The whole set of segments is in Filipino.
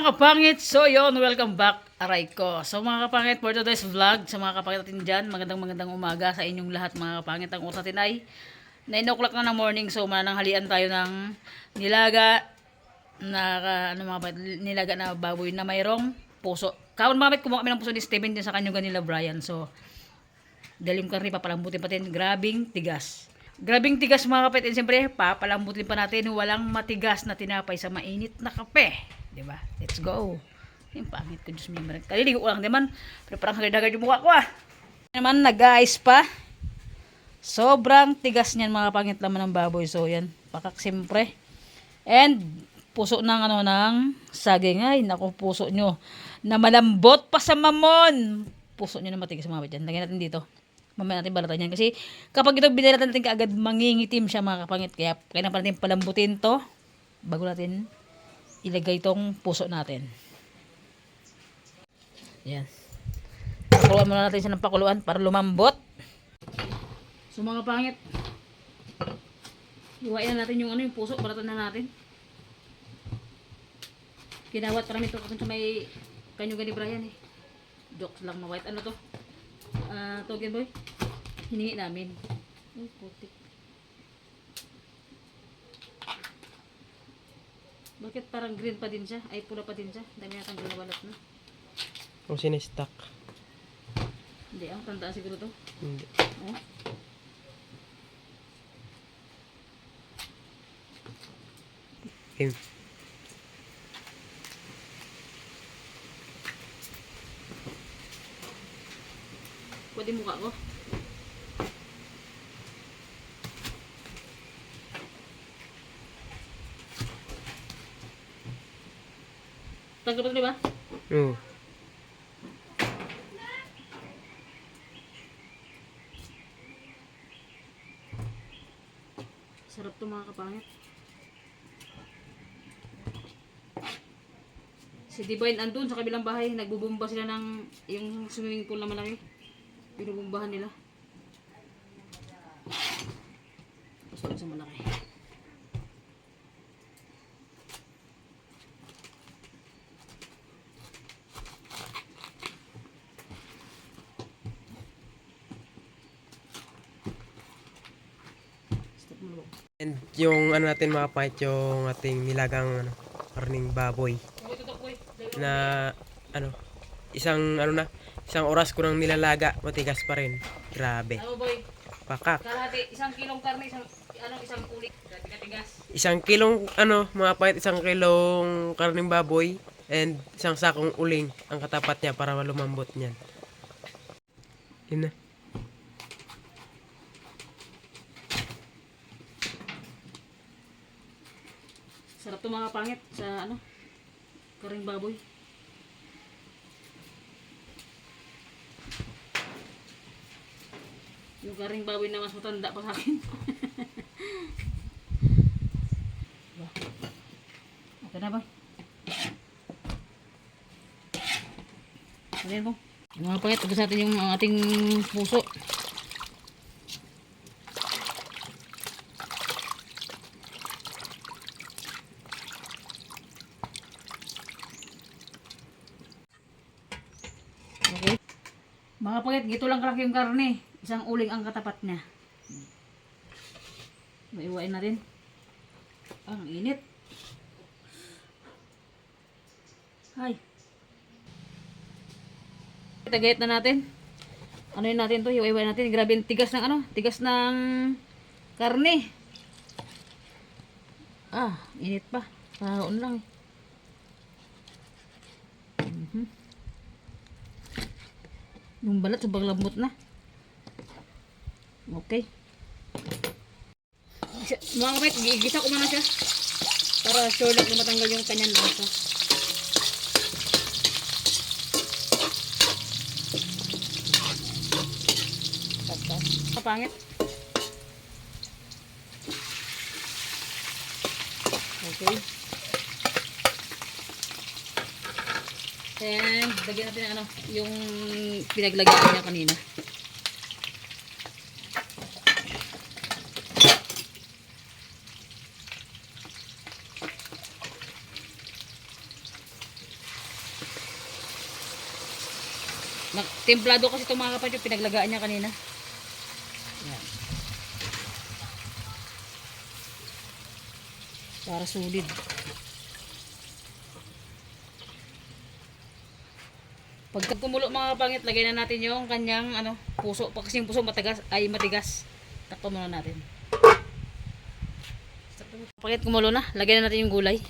kapangit, so yun, welcome back, aray ko. So mga kapangit, for today's vlog, sa mga kapangit natin dyan, magandang umaga sa inyong lahat mga kapangit. Ang oras natin ay 9 o'clock na ng morning, so mananghalian tayo ng nilaga nilaga na baboy na mayroong puso. Kaon mamit, kumuha kami ng puso ni Steven din sa kanyang nila Brian. So, dalim karni, papalambutin pa din, grabing tigas. Grabing tigas mga kapit, and siyempre, papalambutin pa natin, walang matigas na tinapay sa mainit na kape. Diba? Let's go. Yung pangit ko, Diyos mo. Kaliligo ko lang naman. Pero parang hagad-hagad yung mukha ko ah. Naman, nag-ice pa. Sobrang tigas niyan mga pangit laman ng baboy. So, yan. Pakak siyempre. And, puso ng saging. Ay, naku, puso nyo. Na malambot pa sa mamon. Puso nyo na matigas mga kapit yan. Lagyan natin dito. Mamaya natin balatan yan. Kasi, kapag ito binalatan natin kaagad, mangingitim siya mga kapangit. Kaya, kailangan pa natin palambutin to. Bago natin ilagay itong puso natin. Yan. Pakuluan muna natin siya ng pakuluan para lumambot. So mga pangit, hiwain na natin yung puso, balatan na natin. Kinawat para nito kasi sa may kanyugan ni Brian eh. Jokes lang mawait. Ano to? Togen boy. Hiningi namin. Ay, putik. Bakit parang green pa din siya? Ay, pula pa din siya. Dami natang ginawalat na. Kung sinistak. Hindi, ang tandaan siguro to. Hindi. Oh. Okay. Pwede mukha ko. Tanggap ito, diba? Oo. Sarap to mga kapangit. Si Divine andun sa kabilang bahay. Nagbubumba sila ng yung swimming pool na malaki. Binubumbahan nila. Tapos sa malaki. And yung natin mga pahit, yung ating nilagang karning baboy na isang oras ko nang nilalaga, matigas pa rin. Grabe. Boy? Pakak. Kalahati, 1 kilong karne, isang ulit. Tigas. 1 kilong mga pahit, 1 kilong karning baboy and 1 sakong uling ang katapat niya para malumambot niyan. Yun na. Sarap to mga pangit sa karing baboy. Yung karing baboy na mas matanda pa sa akin. Okay na ba? Ano yan po? Mga pangit, tapos natin yung ating puso. Okay. Mga pangit, gito lang kalaki yung karne. Isang uling ang katapat niya. Maiwain na rin. Ang init. Ay. Tagayat na natin. Ano yun natin to? Iwain natin. Grabe yung tigas ng tigas ng karne. Init pa. Kaon lang. Yung balat sobrang lambot na. Okay. Mga kapit, gigisa ko muna siya. Para sure lang na matanggal yung kanyang lasa. Kapangit. Okay. And, lagyan natin ng yung pinaglagyan niya kanina. Templado kasi itong mga kapatid, yung pinaglagaan niya kanina. Yan. Para solid. Pagka kumulo mga kapangit, lagay na natin yung kanyang puso. Kasi yung puso matigas. Takpan muna natin. Pagkat kumulo na, lagay na natin yung gulay.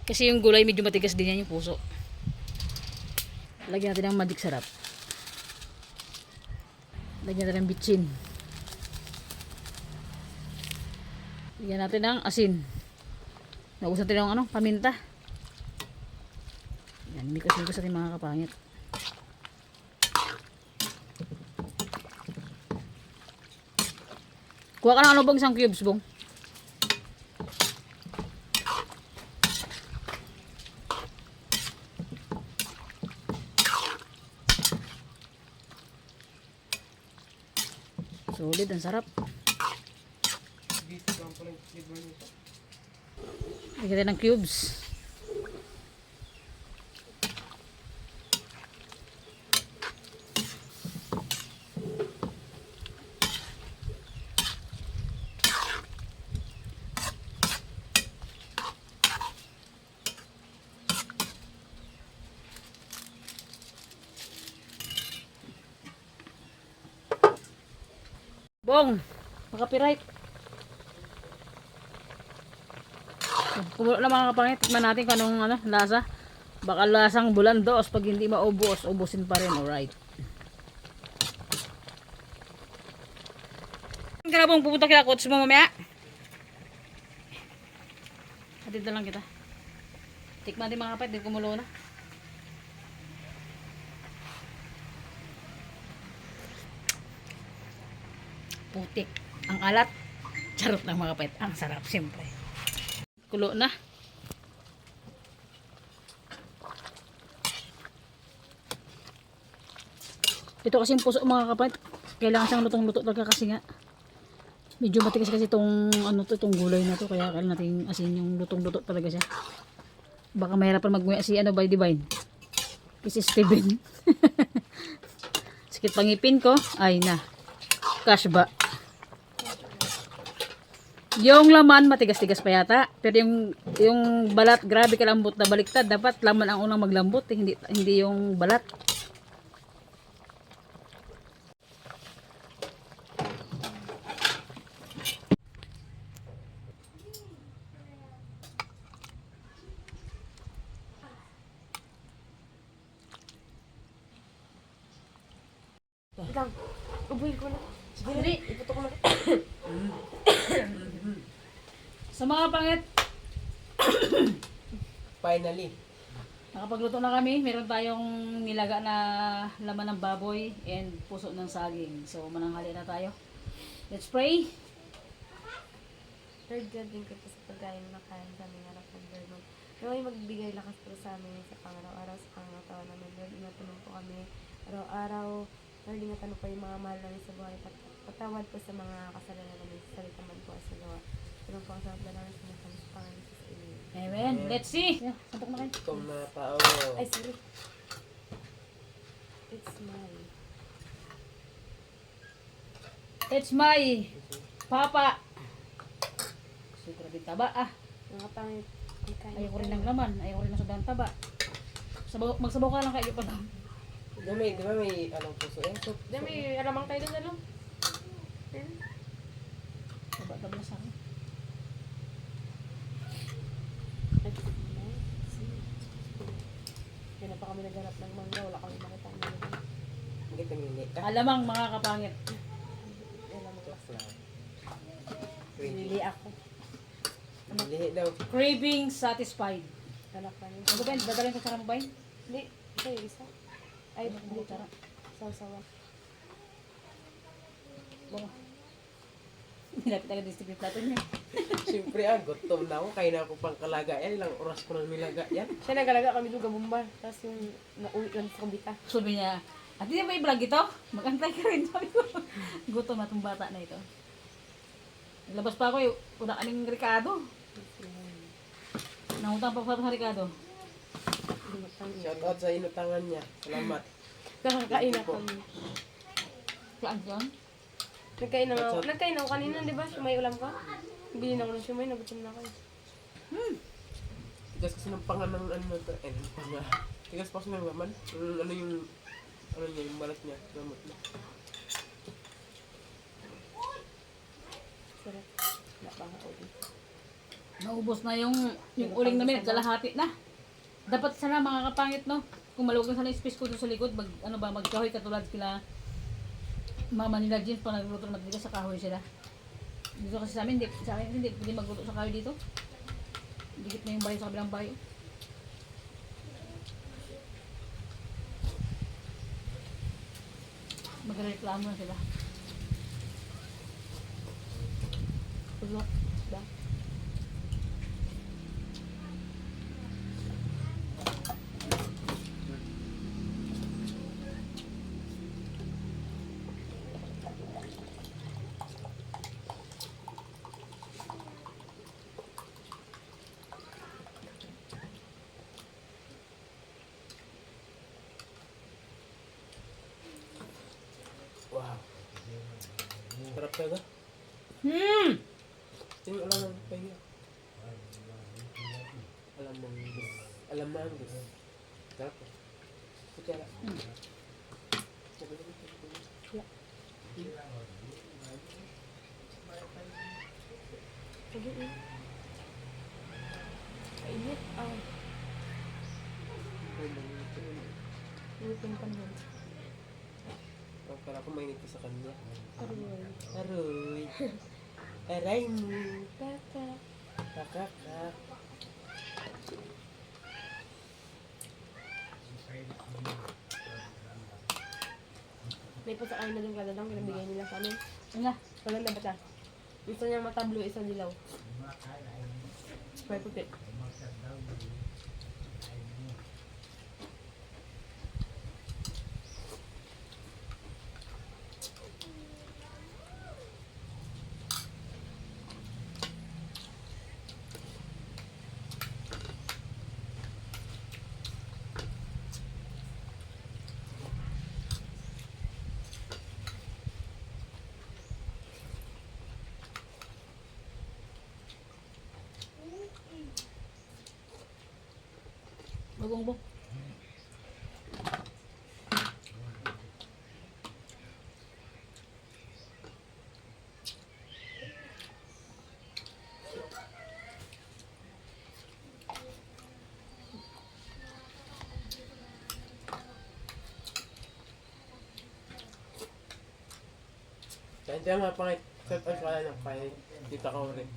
Kasi yung gulay medyo matigas din yan yung puso. Lagyan natin ng magic sarap. Lagyan natin ng bitchin. Lagyan natin ng asin. Naubusan natin ng paminta. Yan, mikos-mikos natin mga kapangit. Kuha ka ng bong, isang cubes, bong. Solid, ang sarap. Lagyan natin ng cubes. Bong, makapiright. Kumulo na mga kapangit, tikman natin kung anong lasa. Baka lasang bulandos, pag hindi maubos, ubusin pa rin, alright. Bong, pupunta kita coach mo mamaya. Hatid na lang kita. Tikman din mga kapangit, di kumulo na. Putik. Ang alat. Charot lang mga kapit. Ang sarap siyempre. Kulo na. Ito kasi yung puso mga kapit. Kailangan siyang lutong-luto talaga kasi nga. Medyo matigas kasi itong itong gulay na to. Kaya kailangan natin asin yung lutong-luto talaga siya. Baka mahirapan mag-nguya si by Divine. Kasi Steven. Sakit pangipin ko. Ay na. Cash ba? Yung laman matigas-tigas pa yata, pero yung balat grabe kalambot na baliktad. Dapat laman ang unang maglambot, hindi yung balat. Lang, ubuhin ko na. Sige na, iputo ko na. Sa mga pangit, Finally. nakapagluto na kami. Meron tayong nilaga na laman ng baboy and puso ng saging. So mananghali na tayo. Let's pray. Lord God, din ko po sa pagkain na kain sa aming harap ng Lord. Naway magbigay lakas po sa amin sa pangaraw-araw sa pangatawan namin. Lord, ingatan po kami araw-araw. Lord, ingatan po yung mga mahal namin sa buhay. Patawad po sa mga kasalanan namin sa salita man po sa gawa. Tulong po ang sarap na namin sa mga pangalan sa inyo. Amen. Let's see. Yeah, santok na kayo. Itong na tao. Ay, sorry. It's mine. It's my papa. Siguro din taba Mga pangit. Ayoko rin ng laman. Ayoko rin ng sobrang taba. Magsabaw ka lang kayo pa lang. Di ba may puso yan? So, Dami, alamang tayo doon, alam. Taba-taba sa akin. Kaya na pa kami naghanap ng mangga, wala kami makita ng mangga. hindi tumili ka. Alamang mga kapangit. Alam mo, Class lang. pili ako. Lihi daw. Craving satisfied. Anak pa niya. Ano ba? Dadalhin ko sa mo ba yun? Hindi, ito yung isa. Ay, hindi Tara. Sawa-sawa. Bunga. Nilapit agad yung sticky plato niya. Siyempre gutom na ako. Kaya na ako pang kalaga yan. Ilang oras ko nang nilaga yan. Siya nagalaga kami doon gabumba. Tapos yung nauwi lang sa kumbita. Sabi niya, ate ba i-vlog ito? Mag-antay ka rin. Sabi ko, gutom na itong bata na ito. Naglabas pa ako una kaning Ricardo. Nangutang pa sa Ricardo. Shout out sa inutangan niya. Salamat. Kakakain na kami. Saan yun? Nagkain ako kanina, di ba? Sumay ulam ka? Bili na ako ng sumay, nagutom na ako. Tigas kasi ng panga ng ano to. Ng panga. Tigas pa kasi ng laman. Ano yung balat niya. Gamot na. Sarap. Wala pa nga ulit. Naubos na yung uling namin, kalahati na. Dapat sana mga kapangit, no? Kung malugang sana yung space ko doon sa likod, magkahoy katulad kila mama nila Jeans pa nagluto ng matigas sa kahoy sila. Dito kasi sa amin, hindi pwede magluto sa kahoy dito. Dikit na yung bayo sa kabilang bayo. Magreklamo na sila. Ulok. Ba? Wow. Sarap talaga. Yung alam ng pahinga. Alam mo ang gusto. Sarap eh. Kutsara. Sige eh. Kainit. Lupin pa naman. Para ko mainit ka sa kanya. Aroy. Aroy. Aray mo. Kaka. Kakaka. May pasakain na doon kada lang, pinabigay nila sa amin. Ano na? Maganda ba ta? Isa niyang mata blue, isa dilaw. May puti. Bagong. Kain tayo mga pangit. Set out ka lang kay Tita Kauri.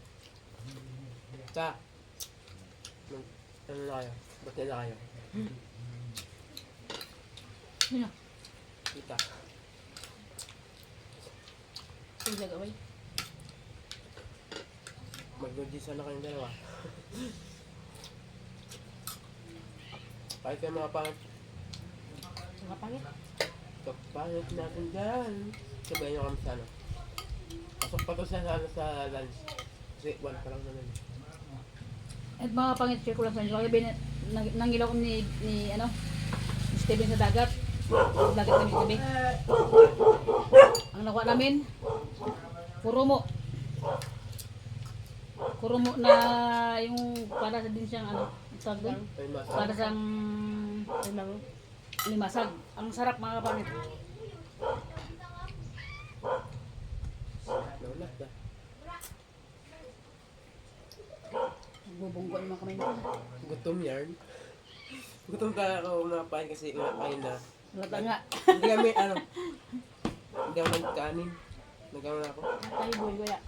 Ta. Ano na kayo? Ba't na kayo? Ano? Tita. Yung gagawin. Mag-noodles sana kayong dalawa. Kahit kayo mga pangit. Mga pangit. Pangit natin dyan. Sabayan nyo kami sa ano. Pasok pa to sa lunch. Kasi 1 pa lang naman. At mga pangit, share ko lang sa inyo. Kagabi, nangilaw ko ni Steven sa dagat. Dagat kami gabi. Ang nakuha namin, kurumo. Kurumo na yung para sa din siyang tawag doon? Ay, masarap. Para siyang Limang. limasag. Ang sarap mga pangit. Naulat na. Bubunggo yung mga kamay nito. Gutom yarn. Gutom talaga ako mga pain kasi kain na. Lata nga. Hindi kami hindi ako nagkaanin. Nagkaano na ako. Tayo boy, kuya.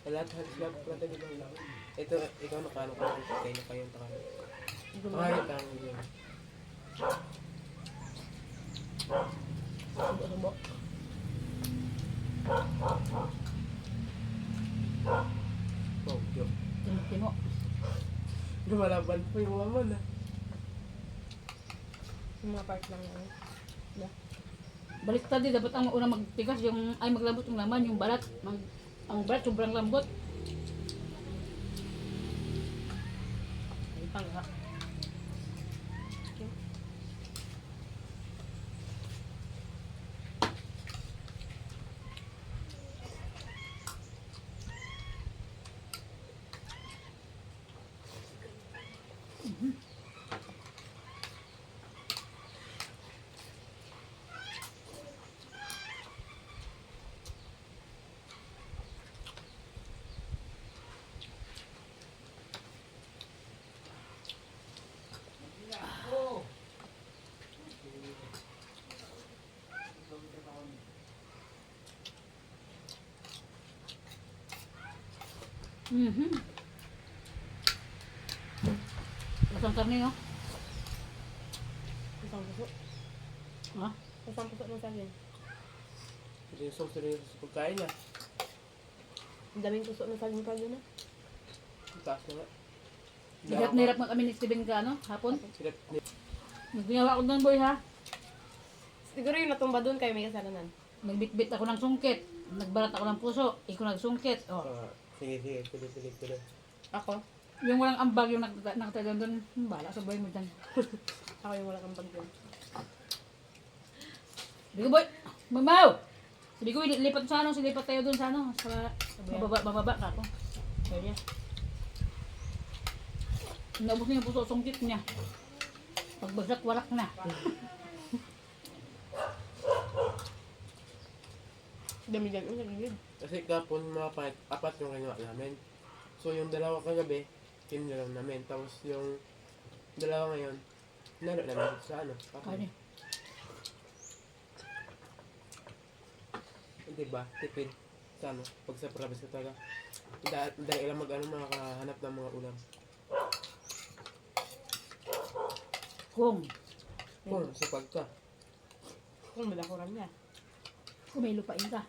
Lahat plata di ba lang. Ito, ikaw nakano ka. Kayo na kayo ang takano. Gumawa. Kahit ang yun. Subo-subo. Oh, yun. Timo. Lumalaban po yung laman ah. Yung mga part lang yan. Da. Baliktad din, dapat ang unang magtigas yung ay maglambot yung laman, yung balat. Ang balat sobrang lambot. Ay, pangha. Mhm. Lasang karne, no? Isang puso. Ha? Isang puso ng saging. Hindi yung sauce rin sa pagkain niya. Ang daming puso ng saging pa doon, ah. Ang taas na nga. Hirap na hirap nga kami ni Steven ka, ano? Hapon. Sirap ni... Nagpinawa ko doon, boy, ha? Siguro yung natumba doon kayo may kasalanan. Nagbitbit ako ng sungkit. Nagbarat ako ng puso. Ikaw nagsungkit. Oh. Sige, sige. Tuloy. Ako? Yung walang ambag, yung nakatagan doon, bala sa boy mo dyan. Ako yung wala kang pagdun. Sabi ko, boy, mamaw! Sabi ko, lipat sa ano, silipat tayo doon sa ano, sa bababa ka ako. Kaya. Naubos na yung puso, sungkit niya. Pagbagsak, walak na. Dami dyan yung nagigid. Kasi kapon mga pahit, 4 yung kinuha namin. So yung dalawa kagabi, lang namin. Tapos yung dalawa ngayon, nalo namin dito sa ano. Kaya. Hindi ba? Tipid. Sa ano, pag sa province ka talaga. Dahil ilang mag-ano, makakahanap ng mga ulam. Kung sa pagka. Kung malakuran niya. Kung may lupain ka.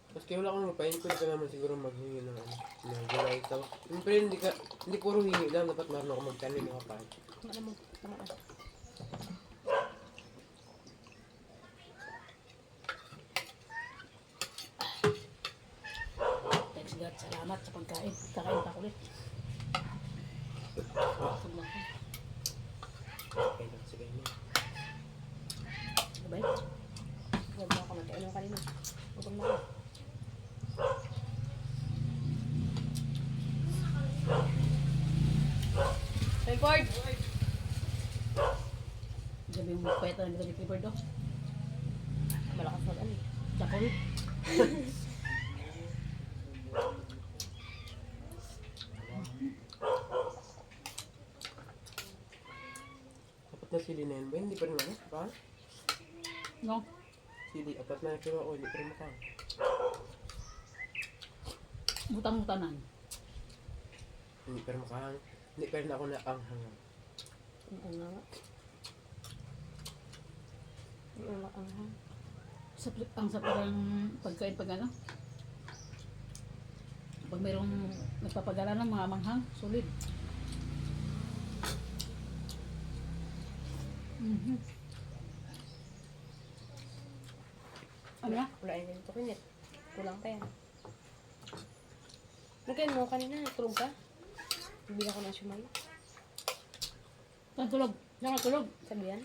Tapos kaya wala akong mapain, pwede ka naman siguro maghingi ng ano, ng gulay. Tapos, pero hindi puro hingi lang, dapat meron ako magtanim ng kapain. Tama mo. Tama na. Thanks God, salamat sa pagkain. Kakain pa ulit. Okay lang, sige na. Sabay? Huwag mo ako nagkainom kanina. Huwag mo ako. Record! Sabi yung pweta na nila ni Clifford do. Malakas na ano eh. Chakol. Apat na sili na yun ba? Hindi pa rin ano? Paano? No? Sili, apat na kinuha ko, hindi pa rin makang. Butang-butanan. Hindi pa rin makahang. Hindi pa rin ako naanghangan. Oo nga nga. Wala ang hang. Ang sa parang pagkain pag ano. Pag mayroong nagpapagala ng mga manghang, solid. Mhm. Ano na? Wala yung ganito kinit. Kulang pa yan. Nagkain mo kanina, tulog ka? Bibila ko ng shumay. Saan tulog? Saan ka tulog? Sabi yan?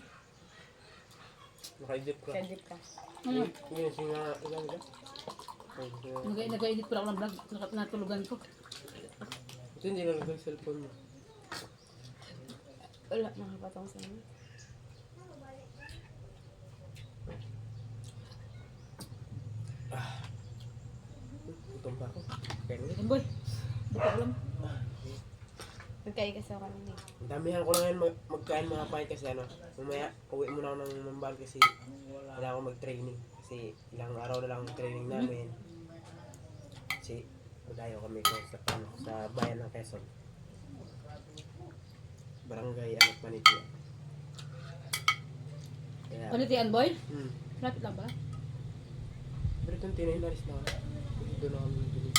Nakaidip ka. Kaya dip ka. Ano? Hindi na singa, ilan ba? Nag-edit pala ako ng vlog. Natulugan ko. Ito hindi lang yung cellphone mo. Wala, nakapatong sa inyo. Gutom pa ako. Kaya nga. Yan boy. Hindi ko alam. Nagkain kasi ako kanina eh. Damihan ko lang yan magkain mga pahit kasi ano. Mamaya, uwi muna ako ng Mambal kasi wala akong mag-training. Kasi ilang araw na lang ang training namin. Kasi malayo kami ko sa bayan ng Quezon. Barangay Anak Panitia. Kaya, Panitian boy? hmm. Lapit lang ba? Pero itong tinahilaris na ako. Kasi doon ako bibili.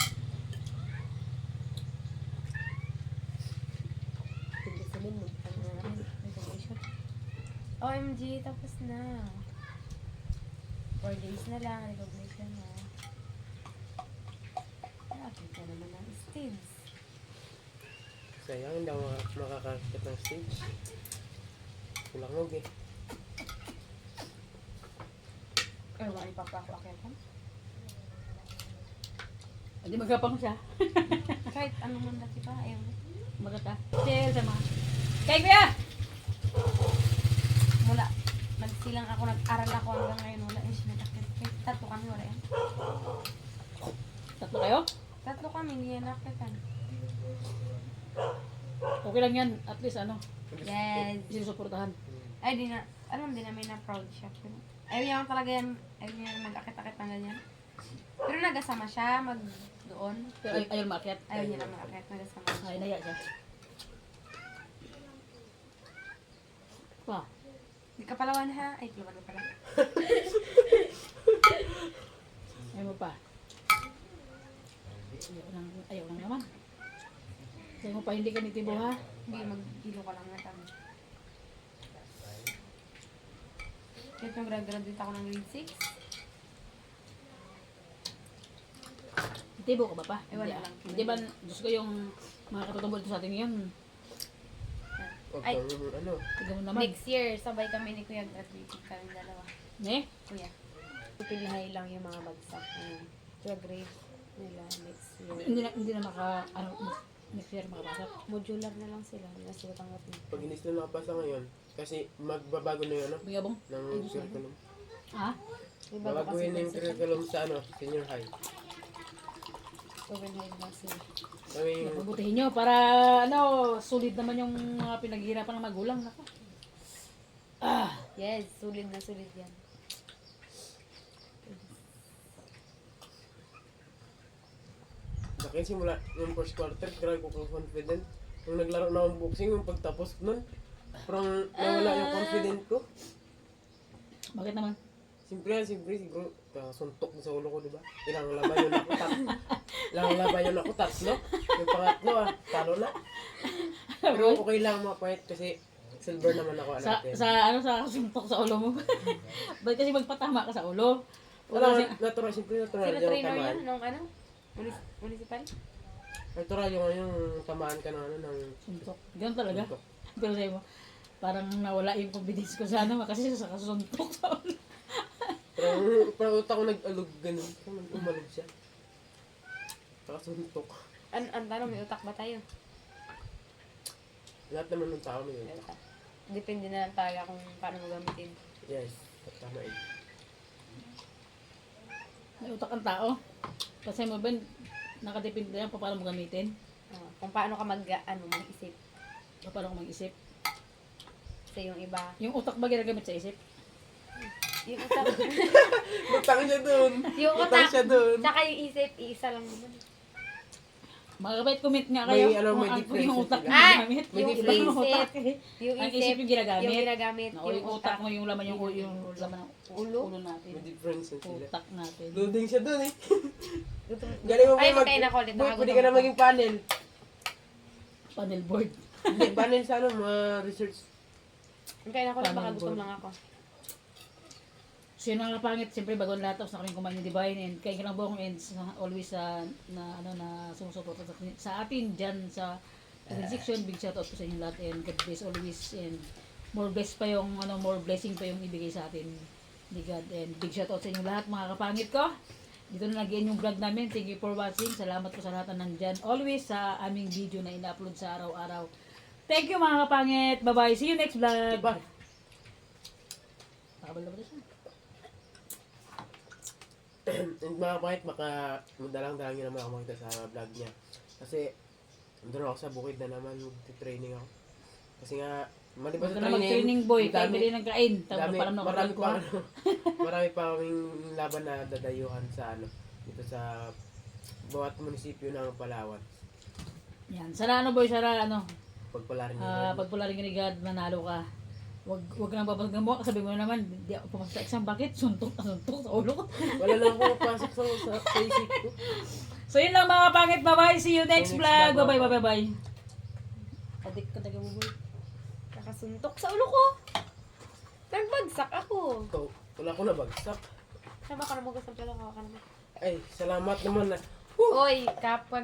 Hindi sabihin mo. Ano na namin? Reservation. OMG, tapos na. 4 days na lang. Recognition na. Lapit na naman ang stage. Sayang, hindi ako makakakit ng stage. Kulang mo, eh. Ay, wala ipapakwak yan ko. Hindi magkapang siya. Kahit ano man dati pa, ayaw mo. Magkata. Share sa mga. Kay kuya! Mula, nagsilang ako, nag-aral ako hanggang ngayon. Wala yung sinadakit. Kahit tatlo kami, wala yan. Tatlo kayo? Tatlo kami, hindi yan nakitan. Okay lang yan. At least ano. Yes. Sinusuportahan. Ay, di na, alam din namin na proud siya. Pero, ayaw niya talaga yan, ayaw niya mag-akit-akit ng ganyan. Pero nagasama siya doon. Pero ayaw maakyat. Ayaw niya lang makakit. Nagasama siya. Ay, naya siya. Pa. Di ka palawan ha? Ay, palawan mo pala. Ayaw mo pa. Ayaw lang naman. Ayaw mo pa hindi ka nitibo ha? Hindi, mag-ilo ka lang na kami. Kahit mag-graduate ako ng grade 6. Nitibo ka ba pa? Eh, wala Hindi, lang. Hindi ba, Diyos ko yung mga katutubo dito sa atin ngayon. Huwag Ay. kang, ano, Tignan mo naman. Next year, sabay kami ni Kuya graduate kami dalawa. Ne? Kuya. Pipilihay lang yung mga bagsak. Kaya grade nila next year. Hindi na next year makapasok. Modular na lang sila. Hindi na sila tanggapin. pag inis na nakapasa ngayon, kasi magbabago na yung ano, Bingabong? ng curriculum. Ha? May bago kasi Babaguhin na yung concept. curriculum sa ano, senior high. Overnight na sila. Kami yung Pabutihin nyo para sulit naman yung mga pinaghihirapan ng magulang. Nako. Yes, sulit na sulit yan. Laki simula yung first quarter, grabe ko kung confident. Nung naglaro na akong boxing, yung pagtapos nun, parang nawala yung confident ko. Bakit naman? Siyempre siguro, suntok sa ulo ko, di ba? Ilang laban yun ako, ilang laban yun ako, tatlo. Yung pangatlo, talo na. Pero okay lang mga point kasi silver naman ako, Sa, natin. sa kasuntok sa ulo mo. Ba't kasi magpatama ka sa ulo? Wala, Wala kasi, natural, siyempre natural Sino yung trainer tamaan. yan? Nung ano? Municipal? Natural yung tamaan ka ng ano, ng suntok. Ganun talaga. suntok. Pero sa'yo mo, parang nawala yung confidence ko sa ano kasi sa kasuntok sa ulo. Parang utak ko nag-alog ganun. Parang umalog siya. Nakasuntok. Ang tanong, may utak ba tayo? Lahat naman ng tao may utak. Depende na lang talaga kung paano mo gamitin. Yes, tama yun. May utak ang tao. Kasi mo ba, nakadepende yan pa paano mo gamitin. Kung paano ka mag-isip. Pa paano ko mag-isip. Sa yung iba. Yung utak ba ginagamit sa isip? Yung utak. Butang siya dun! Yung Butang utak. siya dun! Tsaka yung isip, iisa lang naman. Mga kabait, comment nga May, kayo ano, kung may ang difference yung utak sila. mo Ah! ginagamit. May Yung difference. iba yung utak eh. Yung Ang isip yung ginagamit. Yung ginagamit. No, yung utak mo yung laman yung laman ng Ulo? ulo natin. May difference yun sila. Utak natin. Loading siya dun eh. Galing mo Ay, ba magkain ako ulit. Boy, Nakagutom pwede ka na ako. maging panel. Panel board. Hindi, panel sa ano, mga research. Magkain ako ulit, baka Paano gutom board? lang ako. So yun ang pangit, siyempre bago ang lahat tapos na kaming kumain ng Divine and kain ka lang buong and always na sumusuporta sa atin dyan sa comment section. Big shout out po sa inyo lahat and God bless always and more bless pa yung more blessing pa yung ibigay sa atin ni God and big shout out sa inyo lahat mga kapangit ko. Dito na nag-end yung vlog namin. Thank you for watching. Salamat po sa lahat na nandyan always sa aming video na ina-upload sa araw-araw. Thank you mga kapangit. Bye-bye. See you next vlog. Diba? Nakabal na ba siya? And mga kahit madalang-dalang nyo naman ako makita sa vlog niya. Kasi, doon ako sa bukid na naman, mag-training ako. Kasi nga, maliban Huwag sa ka na mag-training boy. Kain bili ng kain. Tapos dami, pa lang marami ko pa, ha. marami pa kaming laban na dadayuhan sa ano, dito sa bawat munisipyo ng Palawan. Yan. Sana boy, sana Pagpalarin nyo. pagpularing ni God, manalo ka. Wag ka nang babagam mo. Sabi mo naman, di ako pumasok sa exam. Bakit? Suntok sa ulo ko. Wala lang ako pasok sa isip ko. So yun lang mga pangit. Bye-bye. See you next Next vlog. vlog, Bye-bye. Adik ka taga buboy. Nakasuntok sa ulo ko. Nagbagsak ako. Ikaw, wala ko nabagsak. Sama ka na mo gusto pala ka naman. Ay, salamat naman na. Oy, kapag